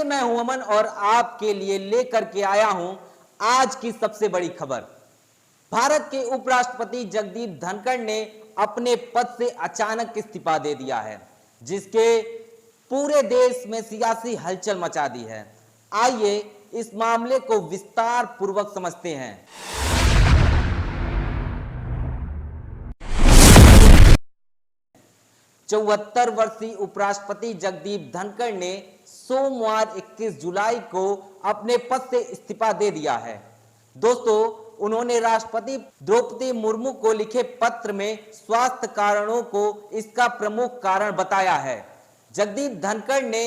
मैं हूं अमन और आपके लिए लेकर के आया हूं आज की सबसे बड़ी खबर। भारत के उपराष्ट्रपति जगदीप धनखड़ ने अपने पद से अचानक इस्तीफा दे दिया है, जिसके पूरे देश में सियासी हलचल मचा दी है। आइए इस मामले को विस्तार पूर्वक समझते हैं। 74 वर्षीय उपराष्ट्रपति जगदीप धनखड़ ने सोमवार 21 जुलाई को अपने पद से इस्तीफा दे दिया है। दोस्तों, उन्होंने राष्ट्रपति द्रौपदी मुर्मू को लिखे पत्र में स्वास्थ्य कारणों को इसका प्रमुख कारण बताया है। जगदीप धनखड़ ने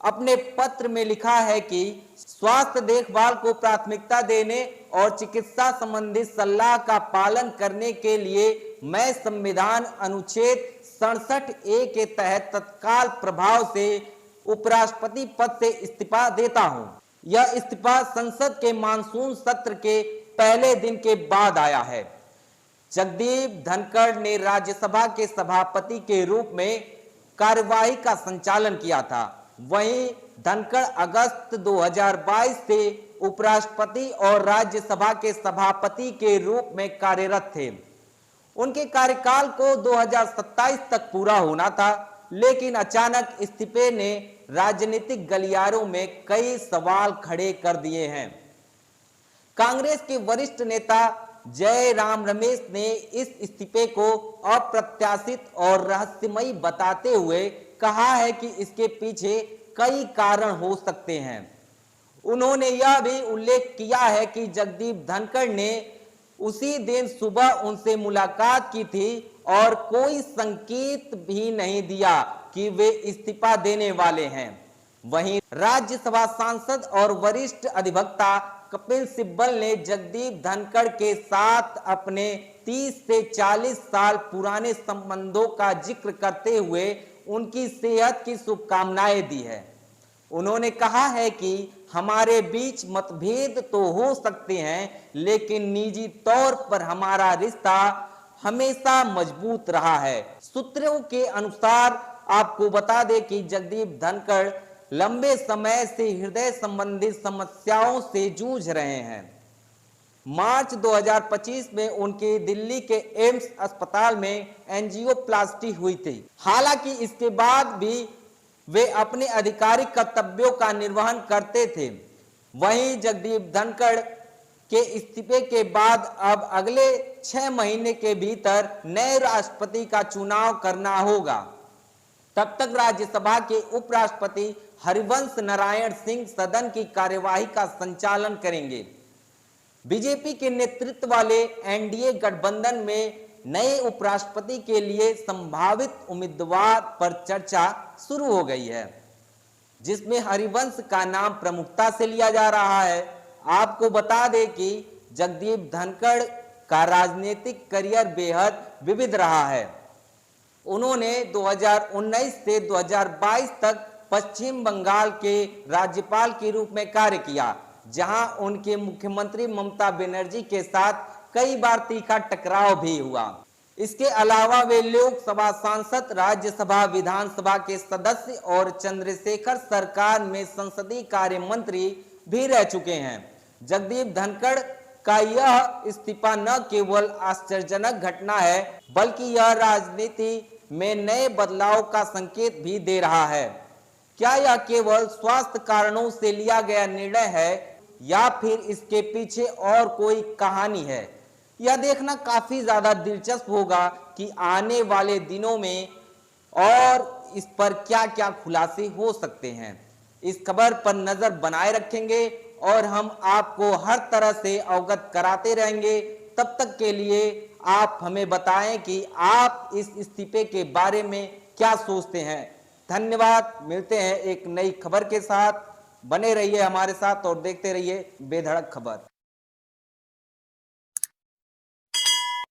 अपने पत्र में लिखा है कि स्वास्थ्य देखभाल को प्राथमिकता देने और चिकित्सा संबंधी सलाह का पालन करने के लिए मैं संविधान अनुच्छेद 67A के तहत तत्काल प्रभाव से उपराष्ट्रपति पद से इस्तीफा देता हूं। यह इस्तीफा संसद के मानसून सत्र के पहले दिन के बाद आया है। जगदीप धनखड़ ने राज्यसभा के सभापति के रूप में कार्यवाही का संचालन किया था। वहीं धनखड़ अगस्त 2022 से उपराष्ट्रपति और राज्यसभा के सभापति के रूप में कार्यरत थे। उनके कार्यकाल को 2027 तक पूरा होना था, लेकिन अचानक इस्तीफे ने राजनीतिक गलियारों में कई सवाल खड़े कर दिए हैं। कांग्रेस के वरिष्ठ नेता जयराम रमेश ने इस इस्तीफे को अप्रत्याशित और रहस्यमयी बताते हुए कहा है कि इसके पीछे कई कारण हो सकते हैं। उन्होंने यह भी उल्लेख किया है कि जगदीप धनखड़ ने उसी दिन सुबह उनसे मुलाकात की थी और कोई संकेत भी नहीं दिया कि वे इस्तीफा देने वाले हैं। वहीं राज्यसभा सांसद और वरिष्ठ अधिवक्ता कपिल सिब्बल ने जगदीप धनखड़ के साथ अपने 30 से 40 साल पुराने संबंधों का जिक्र करते हुए उनकी सेहत की शुभकामनाएं दी है। उन्होंने कहा है कि हमारे बीच मतभेद तो हो सकते हैं, लेकिन निजी तौर पर हमारा रिश्ता हमेशा मजबूत रहा है। सूत्रों के अनुसार आपको बता दें कि जगदीप धनखड़ लंबे समय से हृदय संबंधी समस्याओं से जूझ रहे हैं। मार्च 2025 में उनकी दिल्ली के एम्स अस्पताल में एंजियोप्लास्टी हुई थी। हालांकि इसके बाद भी वे अपने आधिकारिक कर्तव्यों का निर्वहन करते थे। वहीं जगदीप धनखड़ के इस्तीफे के बाद अब अगले 6 महीने के भीतर नए राष्ट्रपति का चुनाव करना होगा। तब तक राज्यसभा के उपराष्ट्रपति हरिवंश नारायण सिंह सदन की कार्यवाही का संचालन करेंगे। बीजेपी के नेतृत्व वाले एनडीए गठबंधन में नए उपराष्ट्रपति के लिए संभावित उम्मीदवार पर चर्चा शुरू हो गई है, जिसमें हरिवंश का नाम प्रमुखता से लिया जा रहा है। आपको बता दें कि जगदीप धनखड़ का राजनीतिक करियर बेहद विविध रहा है। उन्होंने 2019 से 2022 तक पश्चिम बंगाल के राज्यपाल के रूप में कार्य किया, जहां उनके मुख्यमंत्री ममता बनर्जी के साथ कई बार तीखा टकराव भी हुआ। इसके अलावा वे लोकसभा सांसद, राज्यसभा, विधानसभा के सदस्य और चंद्रशेखर सरकार में संसदीय कार्य मंत्री भी रह चुके हैं। जगदीप धनखड़ का यह इस्तीफा न केवल आश्चर्यजनक घटना है, बल्कि यह राजनीति में नए बदलाव का संकेत भी दे रहा है। क्या यह केवल स्वास्थ्य कारणों से लिया गया निर्णय है या फिर इसके पीछे और कोई कहानी है? यह देखना काफी ज्यादा दिलचस्प होगा कि आने वाले दिनों में और इस पर क्या क्या खुलासे हो सकते हैं। इस खबर पर नजर बनाए रखेंगे और हम आपको हर तरह से अवगत कराते रहेंगे। तब तक के लिए आप हमें बताएं कि आप इस इस्तीफे के बारे में क्या सोचते हैं। धन्यवाद। मिलते हैं एक नई खबर के साथ। बने रहिए हमारे साथ और देखते रहिए बेधड़क खबर।